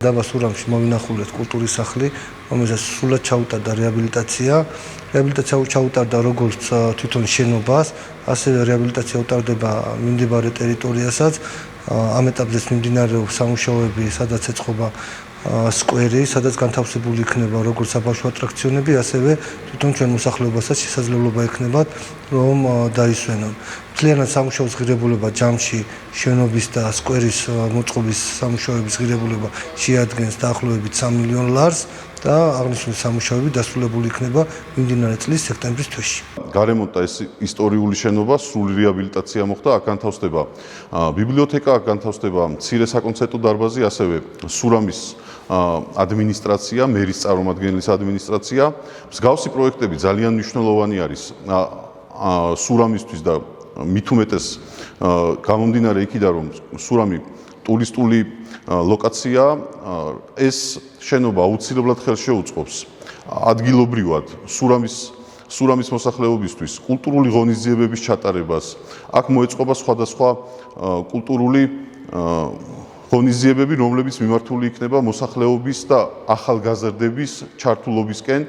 დაბა სურამში მოვინახულეთ კულტურის სახლი, რომელსაც სრულად ჩაუტარდა რეაბილიტაცია. რეაბილიტაცია ჩაუტარდა როგორც თვითონ შენობას, ასევე რეაბილიტაცია უტარდება მიმდებარე ტერიტორიასაც. ამ ეტაპზეც მიმდინარეობს სამუშაოები, სადაც ეწყობა სკვერი, სადაც განთავსებული იქნება როგორც საბავშვო ატრაქციონები, ასევე თვითონ ჩვენ მოსახლეობასაც შესაძლებლობა ექნებათ, რომ დაისვენონ. მთლიანად სამუშაოს ღირებულება ჯამში შენობის და სკვერის მოწყობის სამუშაოების ღირებულება შეადგენს დაახლოებით 3 მილიონ ლარს და აღნიშნული სამუშაოები დასრულებული იქნება მიმდინარე წლის სექტემბრის თვეში. გარემონტა ეს ისტორიული შენობა, სრული რეაბილიტაცია მოხდა, აქ განთავსდება ბიბლიოთეკა, აქ განთავსდება მცირე საკონცერტო დარბაზი, ასევე სურამის ადმინისტრაცია, მერის წარმომადგენლის ადმინისტრაცია. მსგავსი პროექტები ძალიან მნიშვნელოვანი არის სურამისთვის და მით უმეტეს გამომდინარე იქიდან, რომ სურამი ტურისტული ლოკაცია, ეს შენობა აუცილებლად ხელს შეუწყობს ადგილობრივად სურამის მოსახლეობისთვის კულტურული ღონისძიებების ჩატარებას. აქ მოეწყობა სხვადასხვა კულტურული ღონისძიებები, რომლებიც მიმართული იქნება მოსახლეობის და ახალგაზრდების ჩართულობისკენ.